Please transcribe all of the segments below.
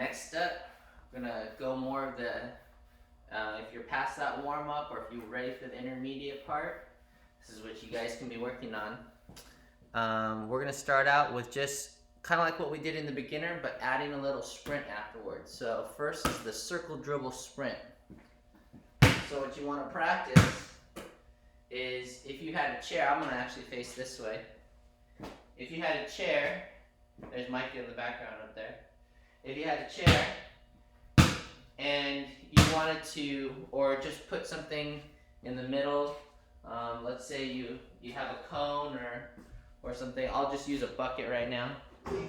Next up, we're gonna go more of the, if you're past that warm up or if you're ready for the intermediate part, this is what you guys can be working on. We're gonna start out with just kind of like what we did in the beginner, but adding a little sprint afterwards. So first is the circle dribble sprint. So what you wanna practice is, if you had a chair, I'm gonna actually face this way. If you had a chair, there's Mikey in the background up there. If you had a chair and you wanted to, or just put something in the middle, let's say you have a cone or something. I'll just use a bucket right now. You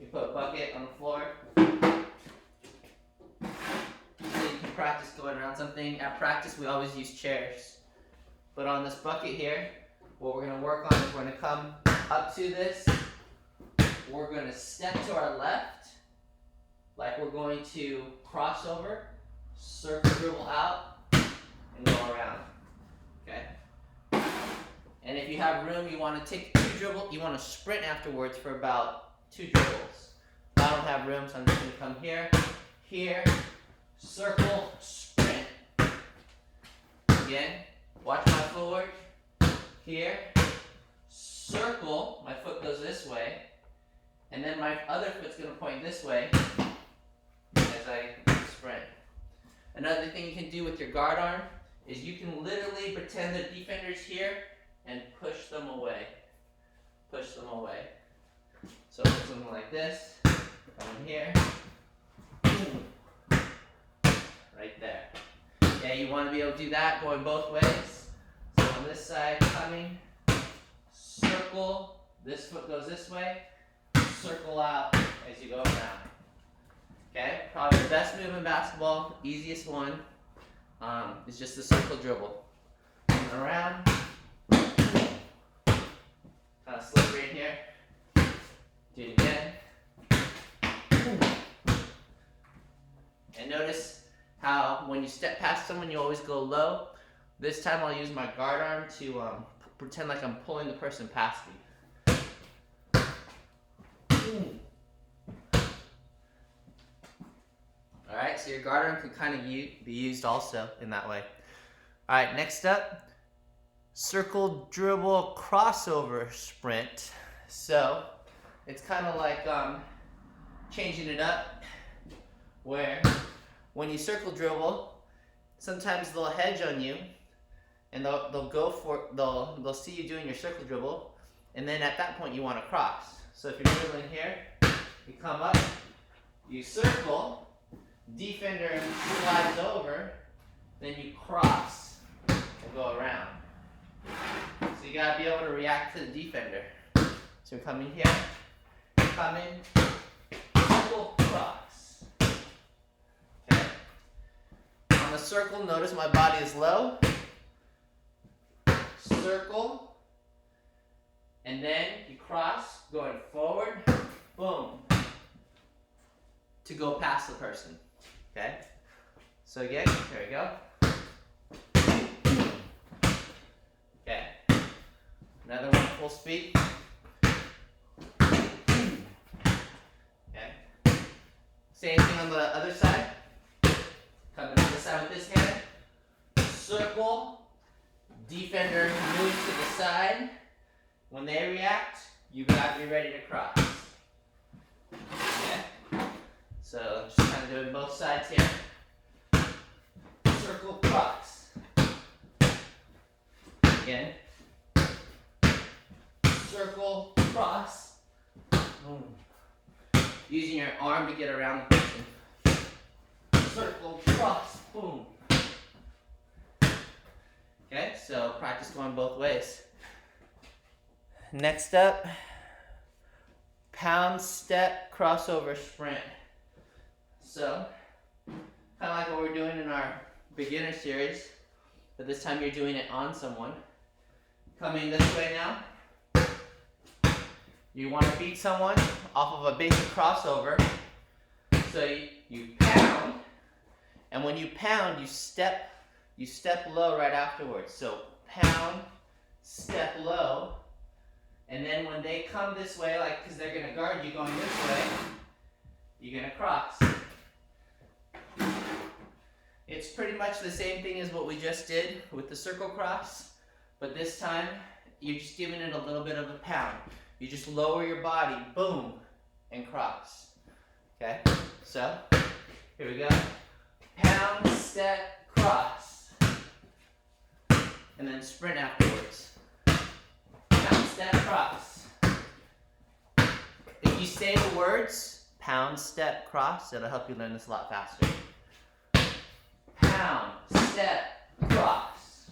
put a bucket on the floor. So you can practice going around something. At practice, we always use chairs. But on this bucket here, what we're going to work on is we're going to come up to this. We're going to step to our left, like we're going to cross over, circle dribble out, and go around. Okay? And if you have room, you want to take 2 dribbles, you want to sprint afterwards for about 2 dribbles. I don't have room, so I'm just going to come here, here, circle, sprint. Again, watch my footwork. Here, circle, my foot goes this way, and then my other foot's going to point this way as I sprint. Another thing you can do with your guard arm is you can literally pretend the defender's here and push them away. Push them away. So something like this, come in here, boom, right there. Yeah, you want to be able to do that going both ways. So on this side, coming, circle, this foot goes this way, circle out as you go around. Okay, probably the best move in basketball, easiest one, is just the circle dribble. Coming around, kind of slippery in here. Do it again. And notice how when you step past someone, you always go low. This time I'll use my guard arm to pretend like I'm pulling the person past me. Alright, so your guard arm can kind of be used also in that way. Alright, next up, circle dribble crossover sprint. So it's kind of like changing it up, where when you circle dribble, sometimes they'll hedge on you, and they'll see you doing your circle dribble, and then at that point you want to cross. So if you're dribbling here, you come up, you circle, defender slides over, then you cross and go around. So you gotta be able to react to the defender. So you're coming here, come in, circle, cross. Okay. On the circle, notice my body is low. Circle, and then you cross, going forward, boom, to go past the person. Okay? So again, here we go. Okay. Another one full speed. Okay. Same thing on the other side. Coming to this side with this hand. Circle. Defender moves to the side. When they react, you gotta be ready to cross. Okay? So just kind of doing both sides here. Circle, cross. Again. Circle, cross. Boom. Using your arm to get around the person. Circle, cross, boom. Okay, so practice going both ways. Next up, pound step crossover sprint. So, kind of like what we're doing in our beginner series, but this time you're doing it on someone. Coming this way now. You want to beat someone off of a basic crossover. So you pound, and when you pound, you step low right afterwards. So pound, step low, and then when they come this way, like because they're going to guard you going this way, you're gonna cross. It's pretty much the same thing as what we just did with the circle cross, but this time you're just giving it a little bit of a pound. You just lower your body, boom, and cross. Okay, so here we go. Pound, step, cross. And then sprint afterwards. Pound, step, cross. If you say the words, pound, step, cross, it'll help you learn this a lot faster. Pound, step, cross.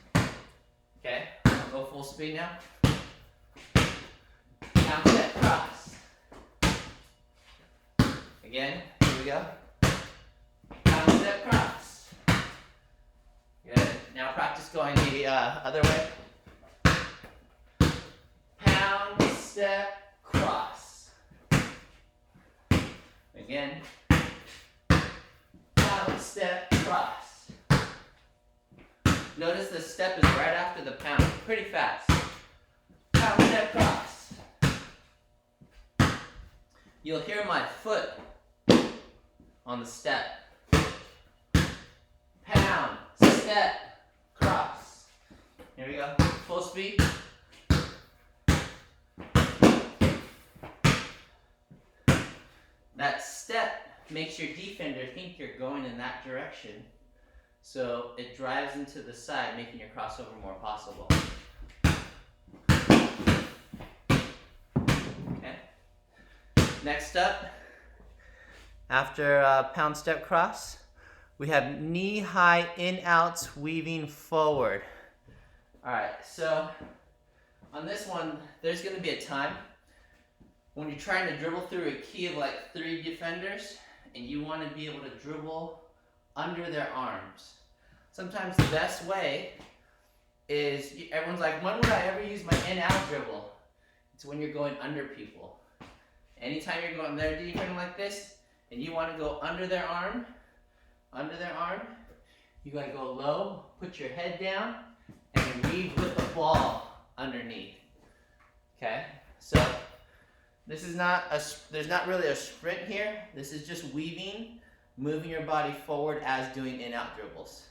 Okay, I'll go full speed now. Pound, step, cross. Again, here we go. Pound, step, cross. Good. Now practice going the other way. Pound, step, cross. Again. Pound, step, cross. Notice the step is right after the pound. Pretty fast. Pound, step, cross. You'll hear my foot on the step. Pound, step, cross. Here we go. Full speed. That step makes your defender think you're going in that direction. So it drives into the side, making your crossover more possible. Okay. Next up, after pound, step, cross, we have knee-high in-outs weaving forward. All right, so on this one, there's going to be a time when you're trying to dribble through a key of like 3 defenders and you want to be able to dribble under their arms. Sometimes the best way is, everyone's like, when would I ever use my in-out dribble? It's when you're going under people. Anytime you're going there defending like this and you want to go under their arm, you gotta go low, put your head down, and weave with the ball underneath. Okay, so this is not there's not really a sprint here. This is just weaving, moving your body forward as doing in-out dribbles.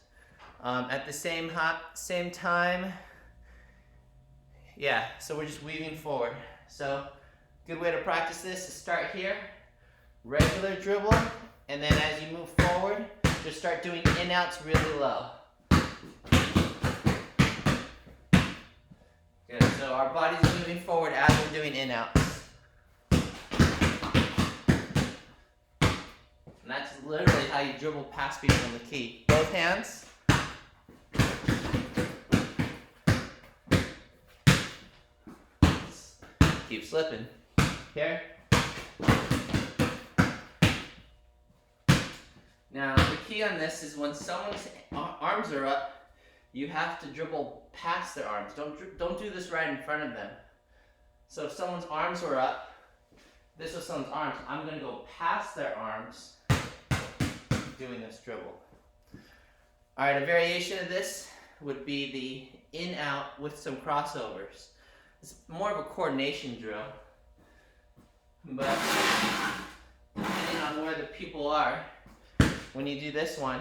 At the same time, yeah, so we're just weaving forward. So good way to practice this is start here, regular dribble, and then as you move forward, just start doing in-outs really low. Good, so our body's moving forward as we're doing in-outs. And that's literally how you dribble past people in the key. Both hands. Keep slipping. Here. Now, the key on this is when someone's arms are up, you have to dribble past their arms. Don't do this right in front of them. So if someone's arms were up, this was someone's arms, I'm going to go past their arms doing this dribble. All right, a variation of this would be the in-out with some crossovers. It's more of a coordination drill, but depending on where the people are, when you do this one,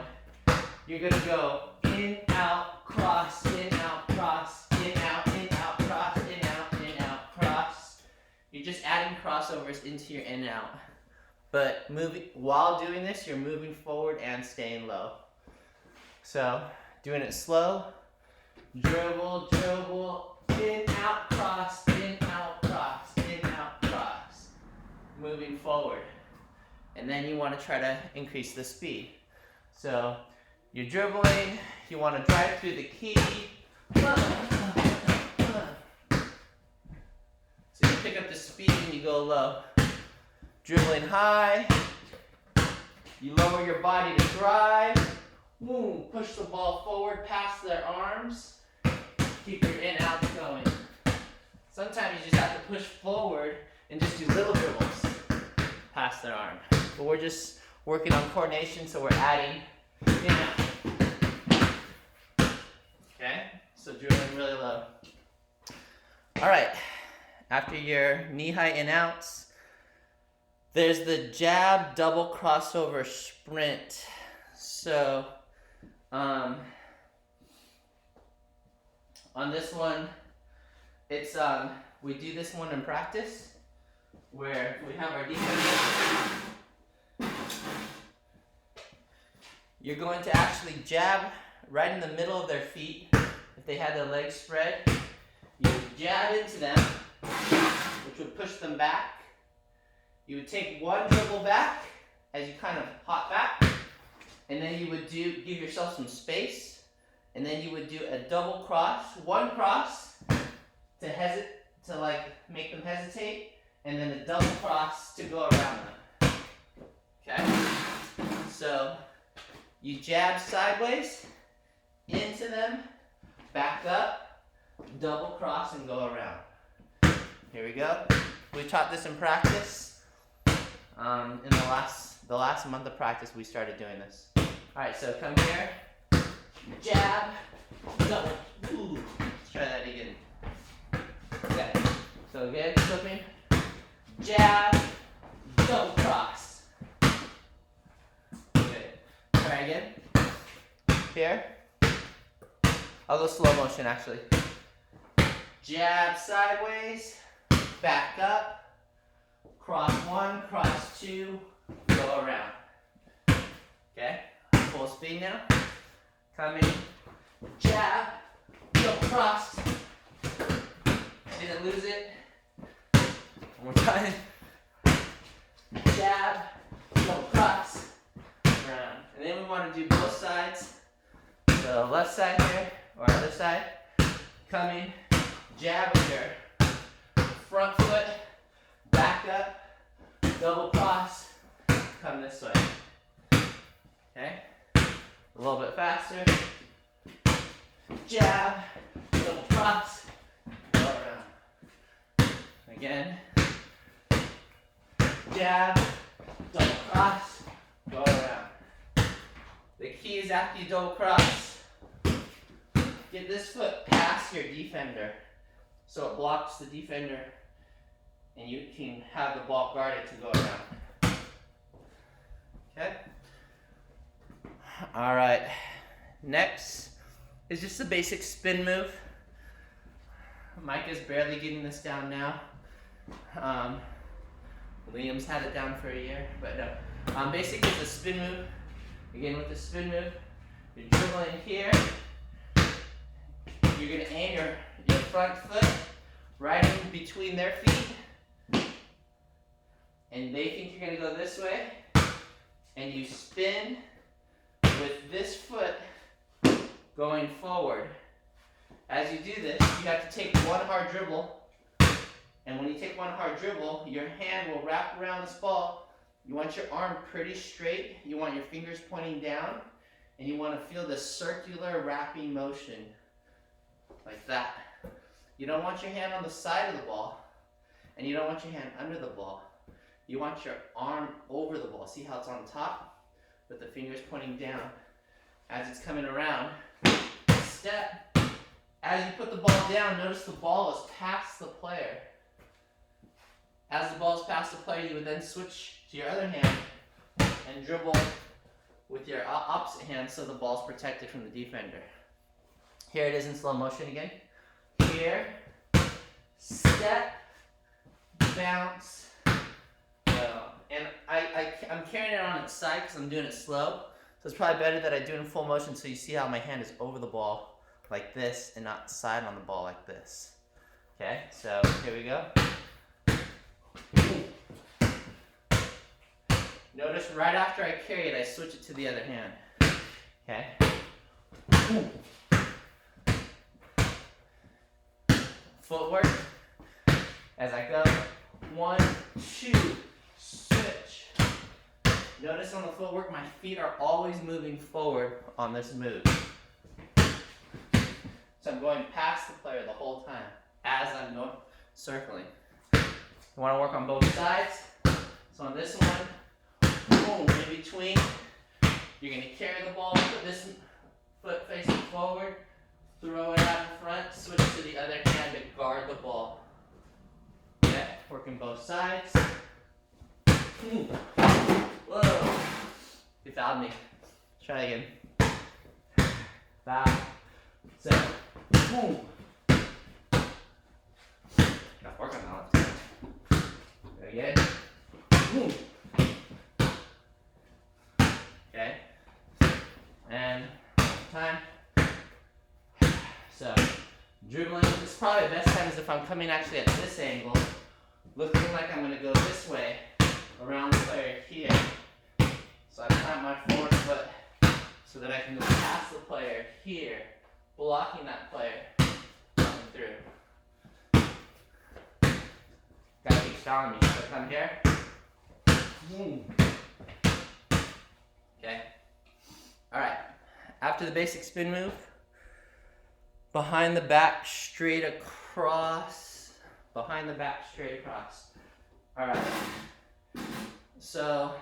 you're going to go in, out, cross, in, out, cross, in, out, cross, in, out, cross. You're just adding crossovers into your in, out. But while doing this, you're moving forward and staying low. So, doing it slow, dribble, dribble, in, out, cross, in, out, cross, in, out, cross. Moving forward. And then you want to try to increase the speed. So, you're dribbling, you want to drive through the key. So you pick up the speed and you go low. Dribbling high, you lower your body to drive. Boom, push the ball forward past their arms. Keep your in-outs going. Sometimes you just have to push forward and just do little dribbles past their arm. But we're just working on coordination, so we're adding in-out. Okay, so dribbling really low. All right, after your knee-high in-outs, There's the jab double crossover sprint. So, on this one, it's we do this one in practice where we have our defense. You're going to actually jab right in the middle of their feet. If they had their legs spread, you would jab into them, which would push them back. You would take one dribble back as you kind of hop back, and then you would give yourself some space, and then you would do a double cross, one cross to like make them hesitate, and then a double cross to go around them. Okay? So you jab sideways into them, back up, double cross, and go around. Here we go. We taught this in practice. In the last month of practice, we started doing this. All right, so come here, jab, double. Ooh. Let's try that again. Okay. So again, flipping, jab, double cross. Good. Try again. Here. I'll go slow motion actually. Jab sideways, back up. Cross one, cross two, go around. Okay, full speed now. Come in, jab, double cross. Didn't lose it. One more time. Jab, double cross, around. And then we want to do both sides. So left side here, or other side. Come in, jab with your front foot. Back up, double cross, come this way. Okay? A little bit faster. Jab, double cross, go around. Again. Jab, double cross, go around. The key is after you double cross, get this foot past your defender so it blocks the defender. And you can have the ball guarded to go around. Okay? All right. Next is just a basic spin move. Micah's barely getting this down now. Liam's had it down for a year, but no. Basically, it's a spin move. Again, with the spin move, you're dribbling here. You're going to aim your front foot right in between their feet. And they think you're going to go this way, and you spin with this foot going forward. As you do this, you have to take one hard dribble, and when you take one hard dribble, your hand will wrap around this ball. You want your arm pretty straight, you want your fingers pointing down, and you want to feel the circular wrapping motion, like that. You don't want your hand on the side of the ball, and you don't want your hand under the ball. You want your arm over the ball. See how it's on top with the fingers pointing down. As it's coming around, step. As you put the ball down, notice the ball is past the player. As the ball is past the player, you would then switch to your other hand and dribble with your opposite hand so the ball is protected from the defender. Here it is in slow motion again. Here, step, bounce. And I'm carrying it on its side because I'm doing it slow. So it's probably better that I do it in full motion so you see how my hand is over the ball like this and not side on the ball like this. Okay, so here we go. Notice right after I carry it, I switch it to the other hand. Okay. Footwork. As I go, 1, 2, switch. Notice on the footwork, my feet are always moving forward on this move. So I'm going past the player the whole time as I'm going circling. You want to work on both sides. So on this one, boom, in between, you're going to carry the ball, put this foot facing forward, throw it out in front, switch to the other hand to guard the ball. Okay, working both sides. Whoa. You fouled me. Try again. 5, 7. Boom. Gotta work on that one. Go again. Boom. Okay. And time. So, dribbling, it's probably the best time is if I'm coming actually at this angle, looking like I'm going to go this way, around the player here. So I plant my forward foot so that I can go past the player here, blocking that player coming through. Gotta keep stalling me. So come here. Okay. Alright. After the basic spin move, behind the back, straight across. Behind the back, straight across. Alright. So,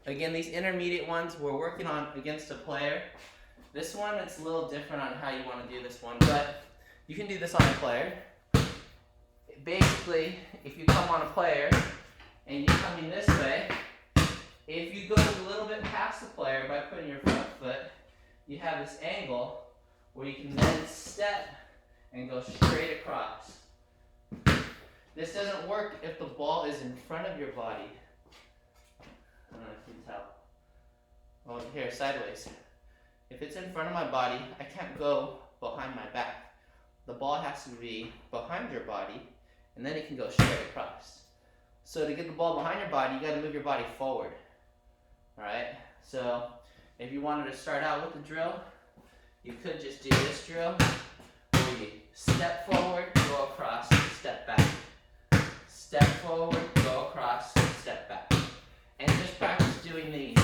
again, these intermediate ones we're working on against a player. This one, it's a little different on how you want to do this one, but you can do this on a player. Basically, if you come on a player and you're coming this way, if you go a little bit past the player by putting your front foot, you have this angle where you can then step and go straight across. This doesn't work if the ball is in front of your body. I don't know if you can tell. Well, here, sideways. If it's in front of my body, I can't go behind my back. The ball has to be behind your body, and then it can go straight across. So to get the ball behind your body, you got to move your body forward. Alright? So if you wanted to start out with the drill, you could just do this drill, where you step forward, go across, step back. Step forward, go across, step back. And just practice doing these.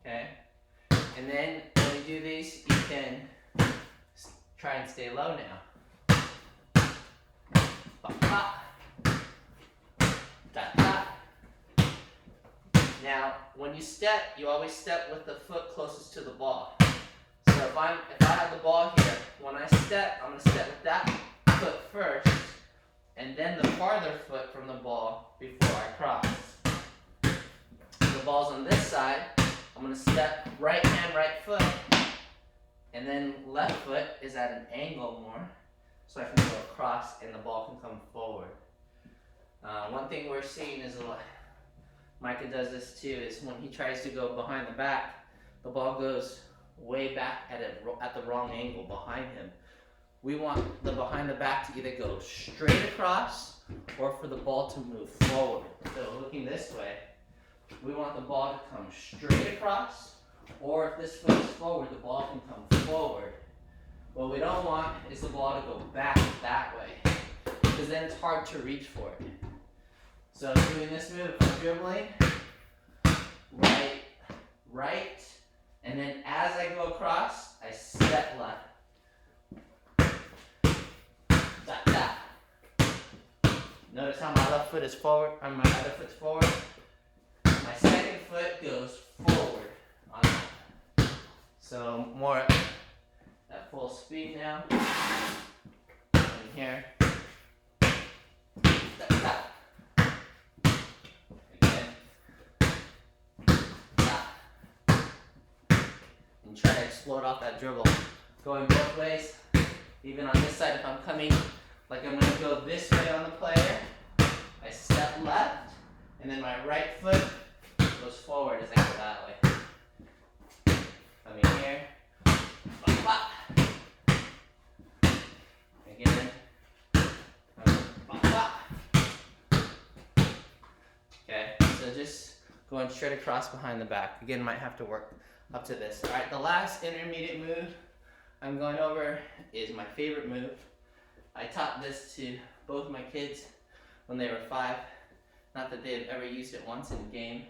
Okay? And then when you do these, you can try and stay low now. Ba, ba. Da, da. Now, when you step, you always step with the foot closest to the ball. So if I have the ball here, when I step, I'm going to step with that foot first, and then the farther foot from the ball before I cross. If the ball's on this side, I'm going to step right hand, right foot, and then left foot is at an angle more, so I can go across and the ball can come forward. One thing we're seeing is Micah does this too, is when he tries to go behind the back, the ball goes way back at the wrong angle behind him. We want the behind the back to either go straight across or for the ball to move forward. So looking this way, we want the ball to come straight across, or if this foot is forward, the ball can come forward. What we don't want is the ball to go back that way, because then it's hard to reach for it. So doing this move, I'm dribbling, right, and then as I go across, I step left. Da, da. Notice how my left foot is forward, and my other foot's forward. My second foot goes forward on that. So more at full speed now. In here. Da, da. And try to explode off that dribble. Going both ways. Even on this side, if I'm coming, like I'm going to go this way on the player, I step left, and then my right foot goes forward as I go that way. Coming here. Bop, bop. Again. Bop, bop. Okay, so just going straight across behind the back. Again, might have to work up to this. All right, the last intermediate move I'm going over is my favorite move. I taught this to both my kids when they were 5. Not that they've ever used it once in a game,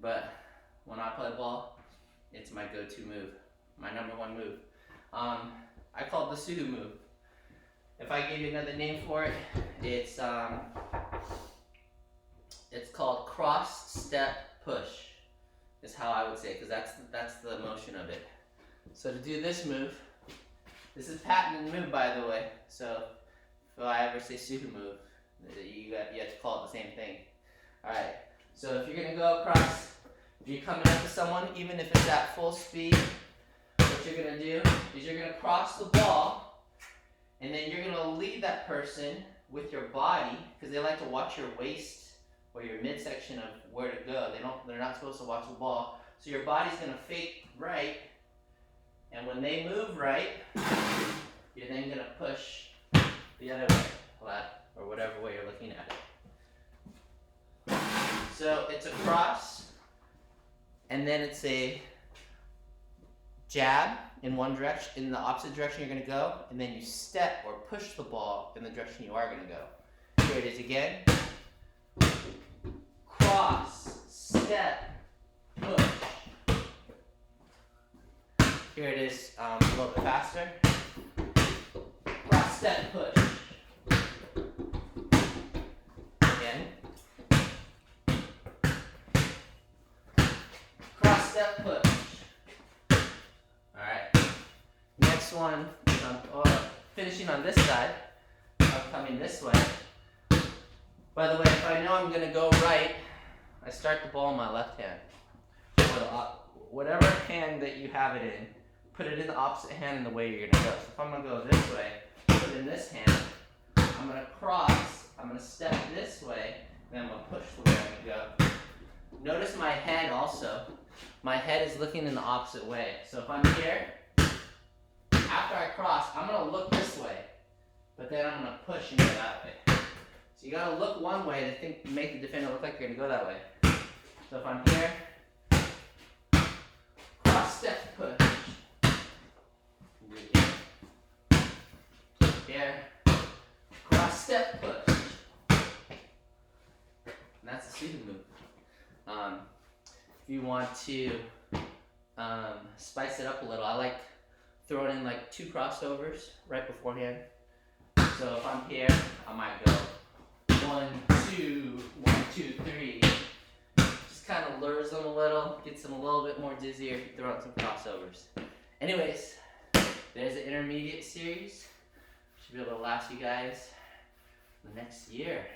but when I play ball, it's my go-to move, my #1 move. I call it the SooHoo move. If I give you another name for it, it's called cross step push. Is how I would say it, because that's the motion of it. So to do this move, this is patented move, by the way. So if I ever say SooHoo move, you have to call it the same thing. Alright, so if you're going to go across, if you're coming up to someone, even if it's at full speed, what you're going to do is you're going to cross the ball, and then you're going to lead that person with your body, because they like to watch your waist or your midsection of where to go. They're not supposed to watch the ball. So your body's going to fake right, and when they move right, you're then going to push the other way, left, or whatever way you're looking at it. So it's a cross, and then it's a jab in one direction, in the opposite direction you're going to go, and then you step or push the ball in the direction you are going to go. Here it is again. Cross, step, push. Here it is a little bit faster. Cross, step, push. Again. Cross, step, push. Alright. Next one is finishing on this side. I'm coming this way. By the way, if I know I'm going to go right, I start the ball in my left hand. Whatever hand that you have it in, put it in the opposite hand in the way you're going to go. So if I'm going to go this way, put it in this hand. I'm going to cross, I'm going to step this way, and then I'm going to push the way I'm going to go. Notice my head also. My head is looking in the opposite way. So if I'm here, after I cross, I'm going to look this way, but then I'm going to push and go that way. So you got to look one way to make the defender look like you're going to go that way. So if I'm here, cross, step, push. Here, cross, step, push. And that's the SooHoo move. If you want to spice it up a little, I like throwing in like 2 crossovers right beforehand. So if I'm here, I might go 1, 2, 1, 2, 3. Just kind of lures them a little, gets them a little bit more dizzy if you throw out some crossovers. Anyways, there's the intermediate series. Should be able to last you guys the next year.